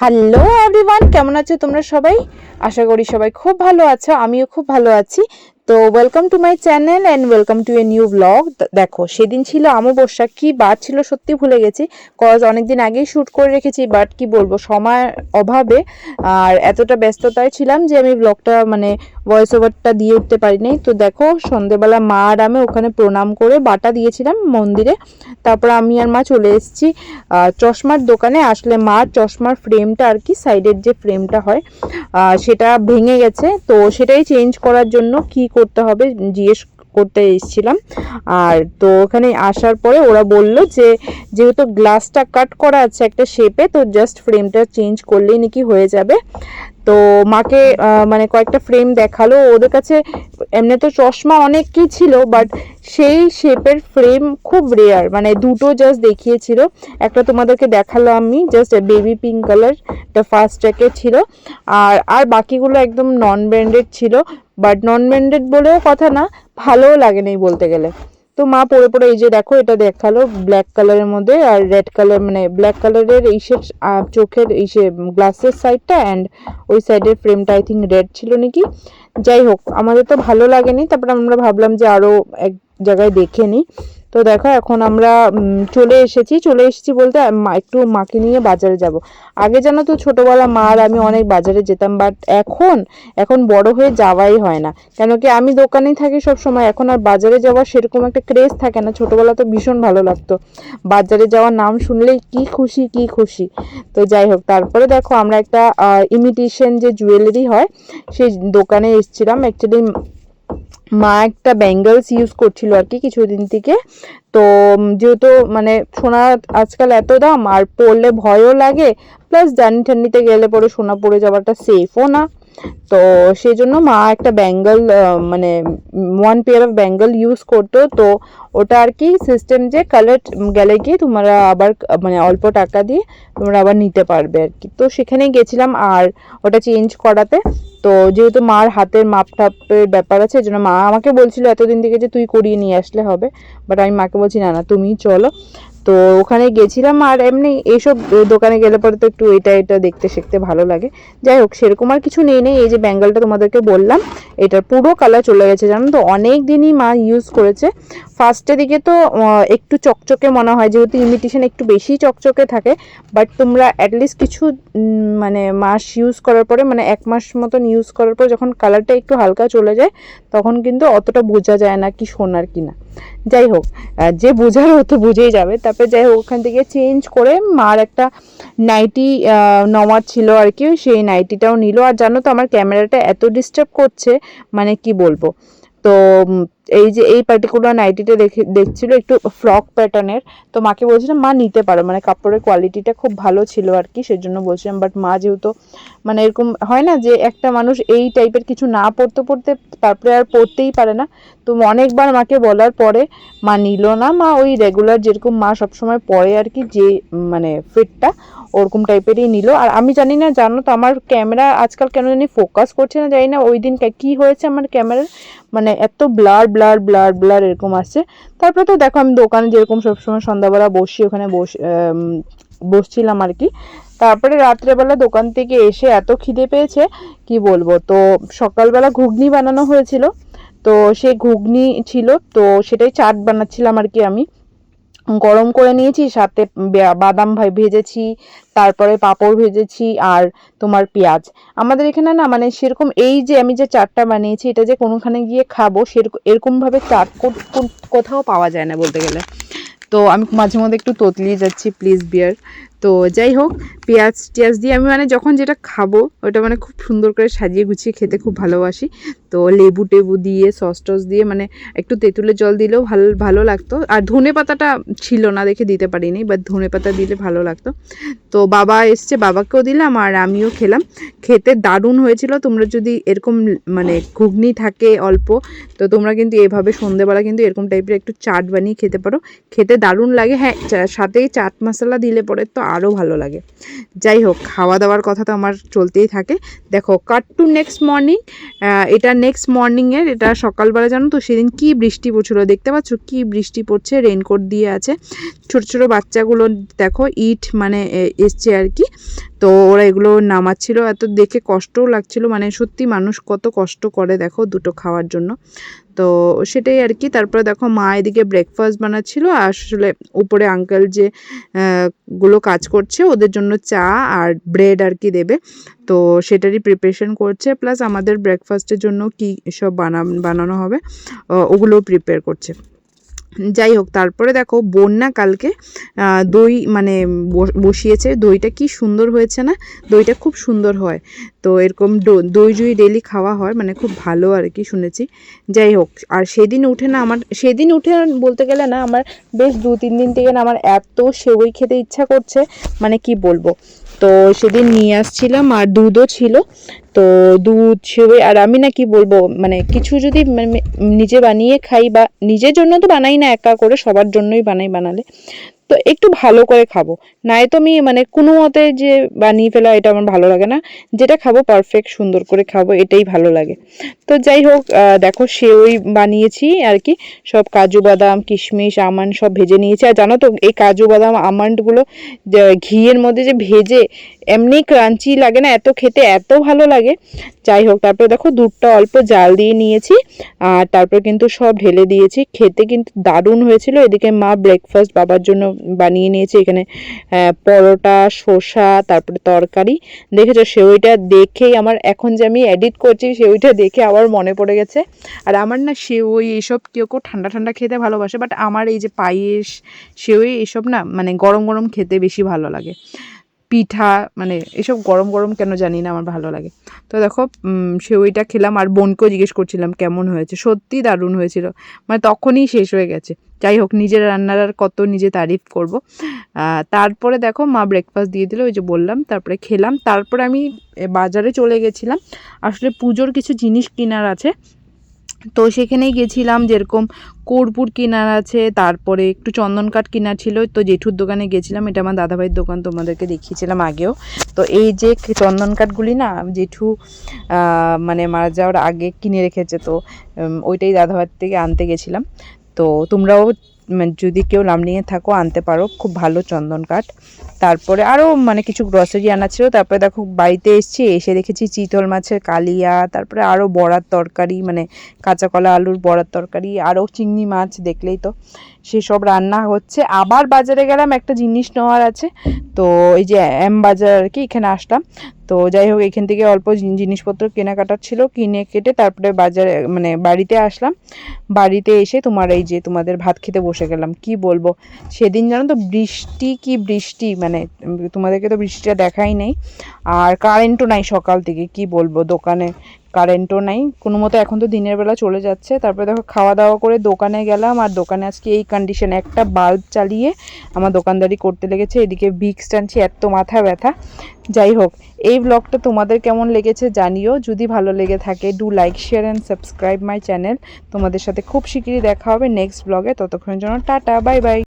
Hello everyone, কেমন আছো তোমরা সবাই? আশা করি সবাই খুব ভালো আছো, আমিও খুব ভালো আছি। তো welcome to my channel and welcome to a new blog. দেখো, সেদিন ছিল অমাবস্যা, কি বার ছিল সত্যি ভুলে গেছি, কজ অনেকদিন আগেই শ্যুট করে রেখেছি, বাট কি বলবো, সময় অভাবে আর এতটা ব্যস্ততায় ছিলাম যে আমি ব্লগটা ভয়েস ওভারটা দিয়ে উঠতে পারিনি। তো দেখো, সন্ধেবেলা মা আর আমি ওখানে প্রণাম করে বাটা দিয়েছিলাম মন্দিরে। তারপর আমি আর মা চলে এসেছি চশমার দোকানে। আসলে মার চশমার ফ্রেমটা আর কি, সাইডের যে ফ্রেমটা হয় সেটা ভেঙে গেছে, তো সেটাই চেঞ্জ করার জন্য কি করতে হবে জিজ্ঞেস করতে এসেছিলাম। আর তো ওখানে আসার পরে ওরা বলল যে যেহেতু গ্লাসটা কাট করা আছে একটা শেপে, তো জাস্ট ফ্রেমটা চেঞ্জ করলেই নাকি হয়ে যাবে। তো মাকে কয়েকটা ফ্রেম দেখালো ওদের কাছে। এমনি তো চশমা অনেক কি ছিল, বাট সেই শেপের ফ্রেম খুব রেয়ার, দুটো জাস্ট দেখিয়েছিল। একটা তোমাদেরকে দেখালো আমি, জাস্ট বেবি পিঙ্ক কালার, এটা ফার্স্ট জ্যাকেট ছিল। আর আর বাকিগুলো একদম নন ব্র্যান্ডেড ছিল, বাট নন ব্র্যান্ডেড বলেও কথা না, ভালোও লাগে নাই বলতে গেলে। তো মা পরে পরে এই যে দেখো, এটা দেখালো ব্ল্যাক কালারের মধ্যে আর রেড কালার, ব্ল্যাক কালারের এই চোখের এই গ্লাসের সাইডটা অ্যান্ড ওই সাইডের ফ্রেমটা আই থিঙ্ক রেড ছিল নাকি। যাই হোক, আমাদের তো ভালো লাগেনি, তারপর আমরা ভাবলাম যে আরও এক জায়গায় দেখে নিই। তো দেখো, এখন আমরা চলে এসেছি বলতে একটু মাকে নিয়ে বাজারে যাব। আগে জানো তো ছোটোবেলা মা আর আমি অনেক বাজারে যেতাম, বাট এখন বড় হয়ে যাওয়াই হয় না, কেন কি আমি দোকানেই থাকি সব সময়। এখন আর বাজারে যাওয়ার সেরকম একটা ক্রেজ থাকে না। ছোটোবেলা তো ভীষণ ভালো লাগতো, বাজারে যাওয়ার নাম শুনলেই কি খুশি কি খুশি। তো যাই হোক, তারপরে দেখো আমরা একটা ইমিটেশন যে জুয়েলারি হয় সেই দোকানে এসেছিলাম। অ্যাকচুয়ালি মা একটা ব্যাঙ্গলস ইউজ করছিল আর কি কিছুদিন থেকে। তো যেহেতু সোনা আজকাল এত দাম, আর পরলে ভয়ও লাগে, প্লাস জার্নি ঠান্নিতে গেলে পরে সোনা পরে যাওয়াটা সেফও না। তো সেই জন্য মা একটা Bengal one pair of Bengal use করতো। তো ওটা আর কি সিস্টেম যে কালার গেলে গিয়ে তোমরা আবার অল্প টাকা দিয়ে তোমরা আবার নিতে পারবে আর কি। তো সেখানেই গেছিলাম আর ওটা চেঞ্জ করাতে। তো যেহেতু মার হাতের মাপ টাপের ব্যাপার আছে, এই জন্য মা আমাকে বলছিল এতদিন থেকে যে তুই করিয়ে নিয়ে আসলে হবে, বাট আমি মাকে বলছি না না তুমিই চলো। তো ওখানে গেছিলাম, আর এমনি এইসব দোকানে গেলে পরে তো একটু এটা দেখতে শিখতে ভালো লাগে। যাই হোক, সেরকম আর কিছু নেই। এই যে ব্যাঙ্গলটা তোমাদেরকে বললাম, এটার পুরো কালার চলে গেছে, জানো তো। অনেক দিনই মা ইউজ করেছে। ফার্স্টের দিকে তো একটু চকচকে মনে হয়, যেহেতু ইমিটেশন একটু বেশি চকচকে থাকে, বাট তোমরা অ্যাটলিস্ট কিছু মাস ইউজ করার পরে, 1 মাস মতন ইউজ করার পর যখন কালারটা একটু হালকা চলে যায়, তখন কিন্তু অতটা বোঝা যায় না কি সোনার কিনা। যাই হোক, যে বোঝার হতো বুঝেই যাবে। তারপরে যাই হোক, ওখান থেকে চেঞ্জ করে মার একটা নাইটি নেওয়ার ছিল আর কি, সেই নাইটিটাও নিল। আর জানো তো আমার ক্যামেরাটা এত ডিস্টার্ব করছে, কি বলবো। তো এই যে এই পার্টিকুলার নাইটিটা দেখছিল একটু ফ্রক প্যাটার্নের। তো মাকে বলছিলাম মা নিতে পারো, কাপড়ের কোয়ালিটিটা খুব ভালো ছিল আর কি, সেজন্য বলছিলাম। বাট মা যেহেতু এরকম হয় না যে একটা মানুষ এই টাইপের কিছু না পড়তে তারপরে আর পড়তেই পারে না। তো অনেকবার মাকে বলার পরে মা নিল না। মা ওই রেগুলার যেরকম মা সবসময় পরে আর কি, যে ফিটটা ওরকম টাইপেরই নিল। আর আমি জানি না, জানো তো আমার ক্যামেরা আজকাল কেন জানি ফোকাস করছে না, জানি না ওই দিন কি হয়েছে আমার ক্যামেরার, এত ব্লার ব্লার ব্লার ব্লার এরকম আসছে। তারপরে তো দেখো, আমি দোকানে যেরকম সবসময় সন্ধ্যাবেলা বসি, ওখানে বসছিলাম আর কি। তারপরে রাত্রেবেলা দোকান থেকে এসে এত খিদে পেয়েছে কি বলবো। তো সকালবেলা ঘুগনি বানানো হয়েছিল, তো সেই ঘুগনি ছিল, তো সেটাই চাট বানাচ্ছিলাম আর কি। আমি গরম করে নিয়েছি, সাথে বাদাম ভেজেছি, তারপরে পাঁপড় ভেজেছি, আর তোমার পেঁয়াজ। আমাদের এখানে না সেরকম এই যে আমি যে চাটটা বানিয়েছি, এটা যে কোনোখানে গিয়ে খাবো সেরকম এরকমভাবে চাট কোথাও পাওয়া যায় না বলতে গেলে। তো আমি মাঝে মধ্যে একটু তোতলিয়ে যাচ্ছি, প্লিজ বিয়ার। তো যাই হোক, পেঁয়াজ টিয়াজ দিয়ে আমি যখন যেটা খাবো ওটা খুব সুন্দর করে সাজিয়ে গুছিয়ে খেতে খুব ভালোবাসি। তো লেবু টেবু দিয়ে সস টস দিয়ে একটু তেঁতুলের জল দিলেও ভালো লাগতো। আর ধনে পাতাটা ছিল না দেখে দিতে পারিনি, বাট ধনে পাতা দিলে ভালো লাগতো। তো বাবা এসছে, বাবাকেও দিলাম আর আমিও খেলাম। খেতে দারুণ হয়েছিল। তোমরা যদি এরকম ঘুগনি থাকে অল্প, তো তোমরা কিন্তু এভাবে সন্ধেবেলা কিন্তু এরকম টাইপের একটু চাট বানিয়ে খেতে পারো, খেতে দারুণ লাগে। হ্যাঁ, সাথেই চাট মশলা দিলে পরে তো আরও ভালো লাগে। যাই হোক, খাওয়া দাওয়ার কথা তো আমার চলতেই থাকে। দেখো, কাট টু নেক্সট মর্নিং। এটা নেক্সট মর্নিংয়ের, এটা সকালবেলা, জানো তো সেদিন কি বৃষ্টি পড়ছিল, দেখতে পাচ্ছ কি বৃষ্টি পড়ছে, রেইনকোট দিয়ে আছে। ছোট ছোট বাচ্চাগুলো দেখো ইট এসছে আর কি। তো ওরা এগুলো নামাচ্ছিল, এত দেখে কষ্টও লাগছিল, মানে সত্যি মানুষ কত কষ্ট করে দেখো দুটো খাওয়ার জন্য। তো সেটাই আর কি। তারপরে দেখো মা এদিকে ব্রেকফাস্ট বানাচ্ছিল, আসলে উপরে আঙ্কেল যে গুলো কাজ করছে ওদের জন্য চা আর ব্রেড আর কি দেবে, তো সেটারই প্রিপারেশন করছে, প্লাস আমাদের ব্রেকফাস্টের জন্য কি সব বানানো হবে ওগুলোও প্রিপেয়ার করছে। যাই হোক, তারপরে দেখো বোন কালকে দই মানে বসিয়েছে, দইটা কি সুন্দর হয়েছে না, দইটা খুব সুন্দর হয়। তো এরকম দই জুই ডেলি খাওয়া হয়, মানে খুব ভালো আর কি শুনেছি। যাই হোক, আর সেদিন উঠে বলতে গেলে না আমার বেশ 2-3 দিন থেকে না আমার এত সেওই খেতে ইচ্ছা করছে, মানে কি বলবো। তো সেদিন নিয়ে আসছিলাম আর দুধও ছিল, তো দুধ সেওই, আর আমি না কি বলবো, মানে কিছু যদি নিজে বানিয়ে খাই, বা নিজের জন্য তো বানাই না একা করে, সবার জন্যই বানালে তো একটু ভালো করে খাবো, নাই তো আমি মানে কোনো মতে যে বানিয়ে ফেলা এটা আমার ভালো লাগে না, যেটা খাবো পারফেক্ট সুন্দর করে খাবো এটাই ভালো লাগে। তো যাই হোক, দেখো সেওই বানিয়েছি আর কি, সব কাজু বাদাম কিশমিশ আমন্ড সব ভেজে নিয়েছি। আর জানো তো এই কাজু বাদাম আমন্ডগুলো ঘিয়ের মধ্যে যে ভেজে এমনি ক্রাঞ্চি লাগে না, এত খেতে এত ভালো লাগে। যাই হোক, তারপরে দেখো দুধটা অল্প জাল দিয়ে নিয়েছি, আর তারপর কিন্তু সব ঢেলে দিয়েছি, খেতে কিন্তু দারুণ হয়েছিল। এদিকে মা ব্রেকফাস্ট বাবার জন্য বানিয়ে নিয়েছে, এখানে পরোটা শসা তারপরে তরকারি। দেখেছো সেওইটা দেখেই আমার, এখন যে আমি এডিট করছি সেওইটা দেখে আবার মনে পড়ে গেছে। আর আমার না সেওই এসব কেউ ঠান্ডা ঠান্ডা খেতে ভালোবাসে, বাট আমার এই যে পায়েস সেওই এসব না মানে গরম গরম খেতে বেশি ভালো লাগে। পিঠা মানে এসব গরম গরম কেন জানি না আমার ভালো লাগে। তো দেখো সেওইটা খেলাম, আর বোনকেও জিজ্ঞেস করছিলাম কেমন হয়েছে, সত্যি দারুণ হয়েছিল, মানে তখনই শেষ হয়ে গেছে। যাই হোক, নিজের রান্নার আর কত নিজে তারিফ করব। তারপরে দেখো মা ব্রেকফাস্ট দিয়ে দিল, ওই যে বললাম, তারপরে খেলাম। তারপরে আমি বাজারে চলে গেছিলাম, আসলে পুজোর কিছু জিনিস কেনার আছে, তো সেখানেই গেছিলাম, যেরকম কর্পূর কেনার আছে, তারপরে একটু চন্দন কাঠ কেনার ছিল, তো জেঠুর দোকানে গেছিলাম, এটা আমার দাদাভাইয়ের দোকান, তোমাদেরকে দেখিয়েছিলাম আগেও। তো এই যে চন্দন কাঠগুলি না জেঠু মানে মারা যাওয়ার আগে কিনে রেখেছে, তো ওইটাই দাদাভাইয়ের থেকে আনতে গেছিলাম। তো তোমরাও যদি কেউ লামডিংয়ে থাকো আনতে পারো, খুব ভালো চন্দন কাঠ। তারপরে আরও মানে কিছু গ্রসারি আনা ছিল। তারপরে দেখো বাড়িতে এসে দেখেছি চিতল মাছের কালিয়া, তারপরে আরও বড়ার তরকারি, মানে কাঁচা কলা আলুর বড়ার তরকারি, আরও চিংড়ি মাছ, দেখলেই তো সেসব রান্না হচ্ছে। আবার বাজারে গেলাম, একটা জিনিস নেওয়ার আছে, তো এই যে এম বাজার আর কি, এখানে আসলাম। তো যাই হোক, এখান থেকে অল্প জিনিসপত্র কেনাকাটার ছিল, কিনে কেটে তারপরে বাজারে মানে বাড়িতে আসলাম। বাড়িতে এসে এই যে তোমাদের ভাত খেতে বসে গেলাম। কি বলবো, সেদিন জানো তো বৃষ্টি, মানে তোমাদেরকে তো বৃষ্টিটা দেখাই নেই, আর কারেন্টও নাই সকাল থেকে, কি বলবো, দোকানে কারেন্টও নাই কোনো মতো, এখন তো দিনের বেলা চলে যাচ্ছে। তারপরে দেখো খাওয়া দাওয়া করে দোকানে গেলাম, আর দোকানে আজকে এই কন্ডিশন, একটা বাল্ব চালিয়ে আমার দোকানদারি করতে লেগেছে, এদিকে ভিক্স টানছি, এত মাথা ব্যথা। যাই হোক, এই ব্লগটা তোমাদের কেমন লেগেছে জানিও, যদি ভালো লেগে থাকে do like share and subscribe my channel. তোমাদের সাথে খুব শিগগিরই দেখা হবে নেক্সট ব্লগে, ততক্ষণের জন্য টাটা বাই বাই।